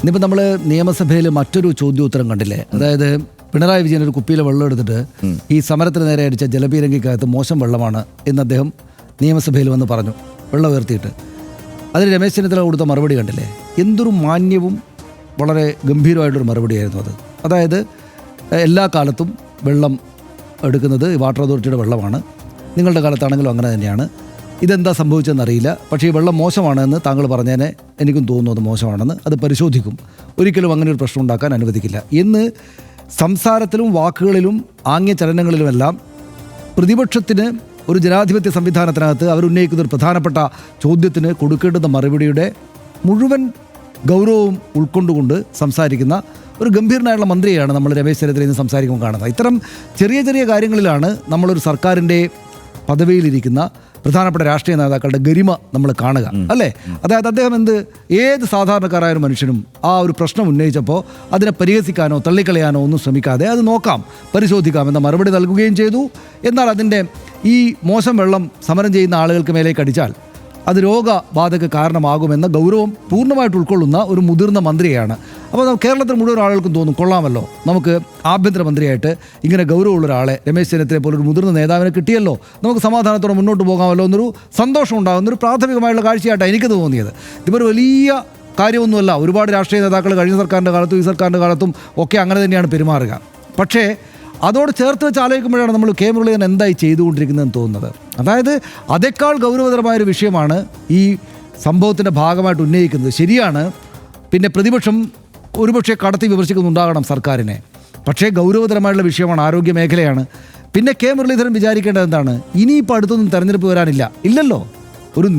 ഇന്നിപ്പോൾ നമ്മൾ നിയമസഭയിൽ മറ്റൊരു ചോദ്യോത്തരം കണ്ടില്ലേ? അതായത് പിണറായി വിജയൻ ഒരു കുപ്പിയിലെ വെള്ളം എടുത്തിട്ട് ഈ സമരത്തിന് നേരെ അടിച്ച ജലപീരങ്കിക്കകത്ത് മോശം വെള്ളമാണ് എന്ന് അദ്ദേഹം നിയമസഭയിൽ വന്ന് പറഞ്ഞു, വെള്ളം ഉയർത്തിയിട്ട്. അതിന് രമേശ് ചെന്നിത്തല കൊടുത്ത മറുപടി കണ്ടില്ലേ? എന്തൊരു മാന്യവും വളരെ ഗംഭീരമായിട്ടൊരു മറുപടിയായിരുന്നു അത്. അതായത് എല്ലാ കാലത്തും വെള്ളം എടുക്കുന്നത് വാട്ടർ അതോറിറ്റിയുടെ വെള്ളമാണ്, നിങ്ങളുടെ കാലത്താണെങ്കിലും അങ്ങനെ തന്നെയാണ്. ഇതെന്താ സംഭവിച്ചതെന്നറിയില്ല, പക്ഷേ ഈ വെള്ളം മോശമാണെന്ന് താങ്കൾ പറഞ്ഞതിനെ എനിക്കും തോന്നുന്നു അത് മോശമാണെന്ന്. അത് പരിശോധിക്കും, ഒരിക്കലും അങ്ങനെ ഒരു പ്രശ്നം ഉണ്ടാക്കാൻ അനുവദിക്കില്ല എന്ന് സംസാരത്തിലും വാക്കുകളിലും ആംഗ്യചലനങ്ങളിലുമെല്ലാം പ്രതിപക്ഷത്തിന് ഒരു ജനാധിപത്യ സംവിധാനത്തിനകത്ത് അവരുന്നയിക്കുന്ന ഒരു പ്രധാനപ്പെട്ട ചോദ്യത്തിന് കൊടുക്കേണ്ടുന്ന മറുപടിയുടെ മുഴുവൻ ഗൗരവവും ഉൾക്കൊണ്ടുകൊണ്ട് സംസാരിക്കുന്ന ഒരു ഗംഭീരനായുള്ള മന്ത്രിയാണ് നമ്മൾ രമേശ് ചെന്നിത്തലയിൽ നിന്ന് സംസാരിക്കുമ്പോൾ കാണുന്നത്. ഇത്തരം ചെറിയ ചെറിയ കാര്യങ്ങളിലാണ് നമ്മളൊരു സർക്കാരിൻ്റെ പദവിയിലിരിക്കുന്ന പ്രധാനപ്പെട്ട രാഷ്ട്രീയ നേതാക്കളുടെ ഗരിമ നമ്മൾ കാണുക, അല്ലേ? അതായത് അദ്ദേഹം ഏത് സാധാരണക്കാരായ ഒരു മനുഷ്യനും ആ ഒരു പ്രശ്നം ഉന്നയിച്ചപ്പോൾ അതിനെ പരിഹസിക്കാനോ തള്ളിക്കളയാനോ ഒന്നും ശ്രമിക്കാതെ അത് നോക്കാം, പരിശോധിക്കാം എന്ന മറുപടി നൽകുകയും ചെയ്തു. എന്നാൽ അതിൻ്റെ ഈ മോശം വെള്ളം സമരം ചെയ്യുന്ന ആളുകൾക്ക് മേലേക്ക് അടിച്ചാൽ അത് രോഗബാധയ്ക്ക് കാരണമാകുമെന്ന ഗൗരവം പൂർണ്ണമായിട്ട് ഉൾക്കൊള്ളുന്ന ഒരു മുതിർന്ന മന്ത്രിയാണ്. അപ്പോൾ കേരളത്തിൽ മുഴുവൻ ആളുകൾക്കും തോന്നും, കൊള്ളാമല്ലോ, നമുക്ക് ആഭ്യന്തരമന്ത്രിയായിട്ട് ഇങ്ങനെ ഗൗരവമുള്ള ഒരാളെ രമേശ് ചെന്നിത്തലയെ പോലൊരു മുതിർന്ന നേതാവിനെ കിട്ടിയല്ലോ, നമുക്ക് സമാധാനത്തോടെ മുന്നോട്ട് പോകാമല്ലോ എന്നൊരു സന്തോഷം ഉണ്ടാകുന്നൊരു പ്രാഥമികമായുള്ള കാഴ്ചയായിട്ടാണ് എനിക്ക് തോന്നിയത്. ഇതിപ്പോൾ ഒരു വലിയ കാര്യമൊന്നുമല്ല. ഒരുപാട് രാഷ്ട്രീയ നേതാക്കൾ കഴിഞ്ഞ സർക്കാരിൻ്റെ കാലത്തും ഈ സർക്കാരിൻ്റെ കാലത്തും ഒക്കെ അങ്ങനെ തന്നെയാണ് പെരുമാറുക. പക്ഷേ അതോട് ചേർത്ത് വെച്ച് ആലോചിക്കുമ്പോഴാണ് നമ്മൾ കെ മുരളീധരൻ എന്തായി ചെയ്തുകൊണ്ടിരിക്കുന്നതെന്ന് തോന്നുന്നത്. അതായത് അതേക്കാൾ ഗൗരവതരമായൊരു വിഷയമാണ് ഈ സംഭവത്തിൻ്റെ ഭാഗമായിട്ട് ഉന്നയിക്കുന്നത്. ശരിയാണ്, പിന്നെ പ്രതിപക്ഷം ഒരുപക്ഷെ കടത്തി വിമർശിക്കുന്നുണ്ടാകണം സർക്കാരിനെ, പക്ഷേ ഗൗരവതരമായിട്ടുള്ള വിഷയമാണ്, ആരോഗ്യ മേഖലയാണ്. പിന്നെ കെ മുരളീധരൻ വിചാരിക്കേണ്ടത് എന്താണ്? ഇനിയിപ്പോൾ അടുത്തൊന്നും തെരഞ്ഞെടുപ്പ് വരാനില്ല, ഇല്ലല്ലോ. ഒരു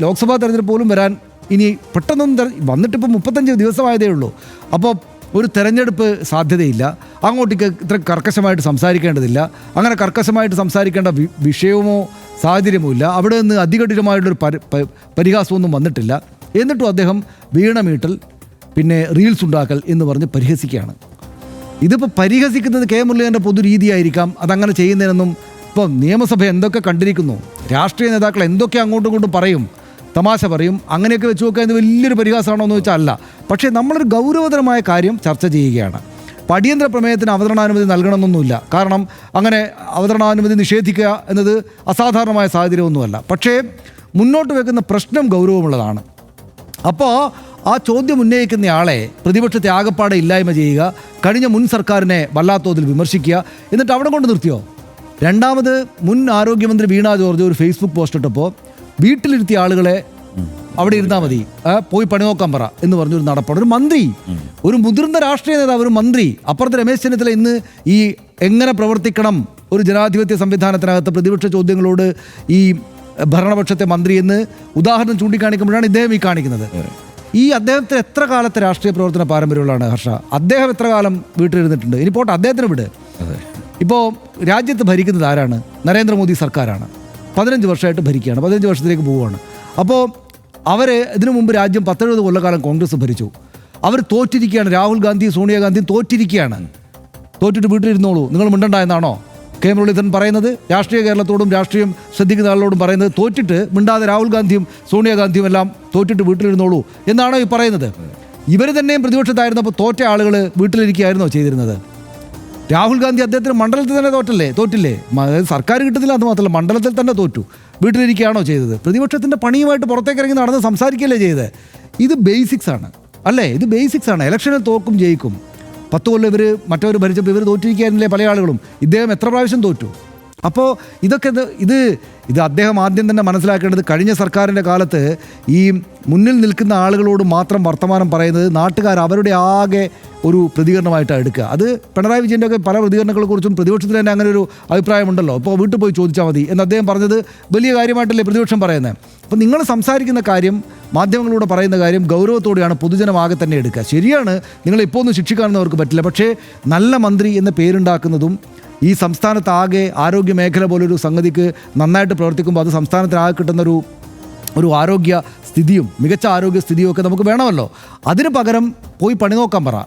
ലോക്സഭാ തെരഞ്ഞെടുപ്പ് പോലും വരാൻ ഇനി പെട്ടെന്നൊന്നും വന്നിട്ടിപ്പോൾ 35 ദിവസമായതേ ഉള്ളൂ. അപ്പോൾ ഒരു തെരഞ്ഞെടുപ്പ് സാധ്യതയില്ല, അങ്ങോട്ടേക്ക് ഇത്ര കർക്കശമായിട്ട് സംസാരിക്കേണ്ടതില്ല, അങ്ങനെ കർക്കശമായിട്ട് സംസാരിക്കേണ്ട വിഷയമോ സാഹചര്യമോ ഇല്ല. അവിടെ നിന്ന് അതികഠിനമായിട്ടൊരു പരിഹാസമൊന്നും വന്നിട്ടില്ല. എന്നിട്ടും അദ്ദേഹം വീണമീട്ടൽ, പിന്നെ റീൽസ് ഉണ്ടാക്കൽ എന്ന് പറഞ്ഞ് പരിഹസിക്കുകയാണ്. ഇതിപ്പോൾ പരിഹസിക്കുന്നത് കെ മുരളീധരൻ്റെ പൊതുരീതിയായിരിക്കാം. അതങ്ങനെ ചെയ്യുന്നതിനൊന്നും ഇപ്പോൾ നിയമസഭ എന്തൊക്കെ കണ്ടിരിക്കുന്നു, രാഷ്ട്രീയ നേതാക്കൾ എന്തൊക്കെ അങ്ങോട്ടും ഇങ്ങോട്ടും പറയും, തമാശ പറയും, അങ്ങനെയൊക്കെ വെച്ച് നോക്കുക എന്ന് വലിയൊരു പരിഹാസമാണോ എന്ന് വെച്ചാൽ അല്ല. പക്ഷേ നമ്മളൊരു ഗൗരവതരമായ കാര്യം ചർച്ച ചെയ്യുകയാണ്. അപ്പോൾ അടിയന്തര പ്രമേയത്തിന് അവതരണാനുമതി നൽകണമെന്നൊന്നുമില്ല, കാരണം അങ്ങനെ അവതരണാനുമതി നിഷേധിക്കുക എന്നത് അസാധാരണമായ സാഹചര്യമൊന്നുമല്ല. പക്ഷേ മുന്നോട്ട് വെക്കുന്ന പ്രശ്നം ഗൗരവമുള്ളതാണ്. അപ്പോൾ ആ ചോദ്യം ഉന്നയിക്കുന്നയാളെ പ്രതിപക്ഷത്തെ ആകപ്പാടെ ഇല്ലായ്മ ചെയ്യുക, കഴിഞ്ഞ മുൻ സർക്കാരിനെ വല്ലാത്തോതിൽ വിമർശിക്കുക, എന്നിട്ട് അവിടെ കൊണ്ട് നിർത്തിയോ? രണ്ടാമത് മുൻ ആരോഗ്യമന്ത്രി വീണ ജോർജ് ഒരു ഫേസ്ബുക്ക് പോസ്റ്റ് ഇട്ടപ്പോൾ വീട്ടിലിരുത്തിയ ആളുകളെ അവിടെ ഇരുന്നാൽ മതി, പോയി പണി നോക്കാൻ പറ എന്ന് പറഞ്ഞൊരു നടപ്പാണ്. ഒരു മന്ത്രി, ഒരു മുതിർന്ന രാഷ്ട്രീയ നേതാവ്, ഒരു മന്ത്രി. അപ്പുറത്ത് രമേശ് ചെന്നിത്തല ഇന്ന് ഈ എങ്ങനെ പ്രവർത്തിക്കണം ഒരു ജനാധിപത്യ സംവിധാനത്തിനകത്ത് പ്രതിപക്ഷ ചോദ്യങ്ങളോട് ഈ ഭരണപക്ഷത്തെ മന്ത്രി എന്ന് ഉദാഹരണം ചൂണ്ടിക്കാണിക്കുമ്പോഴാണ് ഇദ്ദേഹം ഈ കാണിക്കുന്നത്. ഈ അദ്ദേഹത്തിന് എത്ര കാലത്തെ രാഷ്ട്രീയ പ്രവർത്തന പാരമ്പര്യമുള്ളതാണ് ഹർഷ? അദ്ദേഹം എത്ര കാലം വീട്ടിലിരുന്നിട്ടുണ്ട്? ഇനി പോട്ടെ, അദ്ദേഹത്തിന് വിട്. ഇപ്പോൾ രാജ്യത്ത് ഭരിക്കുന്നത് ആരാണ്? നരേന്ദ്രമോദി സർക്കാരാണ്. 15 വർഷമായിട്ട് ഭരിക്കുകയാണ്, 15 വർഷത്തിലേക്ക് പോവുകയാണ്. അപ്പോൾ ഇതിനു മുമ്പ് രാജ്യം 10-70 കൊല്ലക്കാലം കോൺഗ്രസ് ഭരിച്ചു. അവർ തോറ്റിരിക്കുകയാണ്. രാഹുൽ ഗാന്ധി, സോണിയാഗാന്ധിയും തോറ്റിരിക്കുകയാണ്. തോറ്റിട്ട് വീട്ടിലിരുന്നോളൂ, നിങ്ങൾ മിണ്ടണ്ട എന്നാണോ കെ മുരളീധരൻ പറയുന്നത്? രാഷ്ട്രീയ കേരളത്തോടും രാഷ്ട്രീയം ശ്രദ്ധിക്കുന്ന ആളോടും പറയുന്നത് തോറ്റിട്ട് മിണ്ടാതെ രാഹുൽ ഗാന്ധിയും സോണിയാഗാന്ധിയും എല്ലാം തോറ്റിട്ട് വീട്ടിലിരുന്നോളൂ എന്നാണോ ഈ പറയുന്നത്? ഇവർ തന്നെയും പ്രതിപക്ഷത്തായിരുന്നപ്പോൾ തോറ്റ ആളുകൾ വീട്ടിലിരിക്കുകയായിരുന്നോ ചെയ്തിരുന്നത്? രാഹുൽ ഗാന്ധി അദ്ദേഹത്തിന് മണ്ഡലത്തിൽ തന്നെ തോറ്റില്ലേ? സർക്കാർ കിട്ടത്തില്ല, അത് മാത്രമല്ല മണ്ഡലത്തിൽ തന്നെ തോറ്റു. വീട്ടിലിരിക്കുകയാണോ ചെയ്തത്? പ്രതിപക്ഷത്തിൻ്റെ പണിയുമായിട്ട് പുറത്തേക്ക് ഇറങ്ങി നടന്ന് സംസാരിക്കുകയല്ലേ ചെയ്തത്? ഇത് ബേസിക്സ് ആണ്, അല്ലേ? ഇത് ബേസിക്സ് ആണ്. ഇലക്ഷനിൽ തോക്കും ജയിക്കും. 10 കൊല്ലം മറ്റവർ ഭരിച്ചപ്പോൾ ഇവർ തോറ്റിരിക്കുകയായിരുന്നില്ലേ പല ആളുകളും? ഇദ്ദേഹം എത്ര പ്രാവശ്യം തോറ്റു? അപ്പോൾ ഇതൊക്കെ ഇത് അദ്ദേഹം ആദ്യം തന്നെ മനസ്സിലാക്കേണ്ടത്, കഴിഞ്ഞ സർക്കാരിൻ്റെ കാലത്ത് ഈ മുന്നിൽ നിൽക്കുന്ന ആളുകളോട് മാത്രം വർത്തമാനം പറയുന്നത് നാട്ടുകാർ അവരുടെ ആകെ ഒരു പ്രതികരണമായിട്ടാണ് എടുക്കുക. അത് പിണറായി വിജയൻ്റെ ഒക്കെ പല പ്രതികരണങ്ങളെക്കുറിച്ചും പ്രതിപക്ഷത്തിൽ തന്നെ അങ്ങനെ ഒരു അഭിപ്രായമുണ്ടല്ലോ. ഇപ്പോൾ വീട്ടിൽ പോയി ചോദിച്ചാൽ മതി എന്ന് അദ്ദേഹം പറഞ്ഞത് വലിയ കാര്യമായിട്ടല്ലേ പ്രതിപക്ഷം പറയുന്നത്? അപ്പോൾ നിങ്ങൾ സംസാരിക്കുന്ന കാര്യം, മാധ്യമങ്ങളിലൂടെ പറയുന്ന കാര്യം ഗൗരവത്തോടെയാണ് പൊതുജനമാകെ തന്നെ എടുക്കുക. ശരിയാണ്, നിങ്ങളിപ്പോൾ ഒന്നും ശിക്ഷിക്കാനൊന്നും പറ്റില്ല. പക്ഷേ നല്ല മന്ത്രി എന്ന പേരുണ്ടാക്കുന്നതും ഈ സംസ്ഥാനത്താകെ ആരോഗ്യ മേഖല പോലൊരു സംഗതിക്ക് നന്നായിട്ട് പ്രവർത്തിക്കുമ്പോൾ അത് സംസ്ഥാനത്തിനാകെ കിട്ടുന്നൊരു ആരോഗ്യ സ്ഥിതിയും മികച്ച ആരോഗ്യ സ്ഥിതിയും ഒക്കെ നമുക്ക് വേണമല്ലോ. അതിന് പകരം പോയി പണി നോക്കാൻ പറ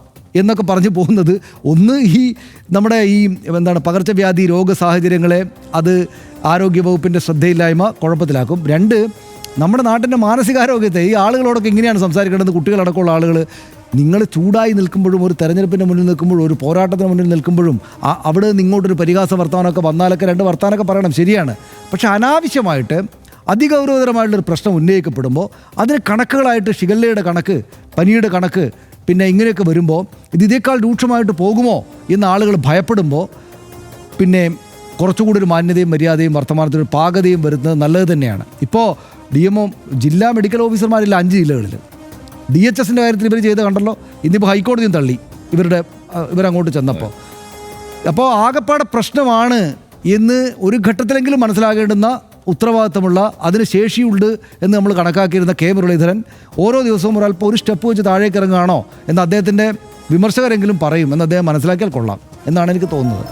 എന്നൊക്കെ പറഞ്ഞു പോകുന്നത്, ഒന്ന് ഈ നമ്മുടെ ഈ പകർച്ചവ്യാധി രോഗ സാഹചര്യങ്ങളെ അത് ആരോഗ്യവകുപ്പിൻ്റെ ശ്രദ്ധയില്ലായ്മ കുഴപ്പത്തിലാക്കും. 2, നമ്മുടെ നാട്ടിൻ്റെ മാനസികാരോഗ്യത്തെ ഈ ആളുകളോടൊക്കെ എങ്ങനെയാണ് സംസാരിക്കേണ്ടത്? കുട്ടികളടക്കമുള്ള ആളുകൾ നിങ്ങൾ ചൂടായി നിൽക്കുമ്പോഴും ഒരു തെരഞ്ഞെടുപ്പിൻ്റെ മുന്നിൽ നിൽക്കുമ്പോഴും ഒരു പോരാട്ടത്തിന് മുന്നിൽ നിൽക്കുമ്പോഴും അവിടെ നിന്ന് ഇങ്ങോട്ടൊരു പരിഹാസ വർത്തമാനമൊക്കെ വന്നാലൊക്കെ രണ്ട് വർത്തമാനമൊക്കെ പറയണം, ശരിയാണ്. പക്ഷേ അനാവശ്യമായിട്ട് അതിഗൗരവതരമായിട്ടുള്ളൊരു പ്രശ്നം ഉന്നയിക്കപ്പെടുമ്പോൾ അതിന് കണക്കുകളായിട്ട് ഷിഗല്ലയുടെ കണക്ക്, പനിയുടെ കണക്ക്, പിന്നെ ഇങ്ങനെയൊക്കെ വരുമ്പോൾ ഇതിനേക്കാൾ രൂക്ഷമായിട്ട് പോകുമോ എന്ന് ആളുകൾ ഭയപ്പെടുമ്പോൾ പിന്നെ കുറച്ചുകൂടി ഒരു മാന്യതയും മര്യാദയും വർത്തമാനത്തിനൊരു പാകതയും വരുന്നത് നല്ലത് തന്നെയാണ്. ഇപ്പോൾ DMO ജില്ലാ മെഡിക്കൽ ഓഫീസർമാരില്ല 5 ജില്ലകളിൽ. DHSൻ്റെ കാര്യത്തിൽ ഇവർ ചെയ്ത് കണ്ടല്ലോ, ഇന്നിപ്പോൾ ഹൈക്കോടതിയും തള്ളി ഇവരങ്ങോട്ട് ചെന്നപ്പോൾ. അപ്പോൾ ആകപ്പാടെ പ്രശ്നമാണ് എന്ന് ഒരു ഘട്ടത്തിലെങ്കിലും മനസ്സിലാകേണ്ടുന്ന ഉത്തരവാദിത്തമുള്ള, അതിന് ശേഷിയുണ്ട് എന്ന് നമ്മൾ കണക്കാക്കിയിരുന്ന കെ മുരളീധരൻ ഓരോ ദിവസവും ഒരു സ്റ്റെപ്പ് വെച്ച് താഴേക്ക് ഇറങ്ങുകയാണോ എന്ന് അദ്ദേഹത്തിൻ്റെ വിമർശകരെങ്കിലും പറയും എന്ന് അദ്ദേഹം മനസ്സിലാക്കിയാൽ കൊള്ളാം എന്നാണ് എനിക്ക് തോന്നുന്നത്.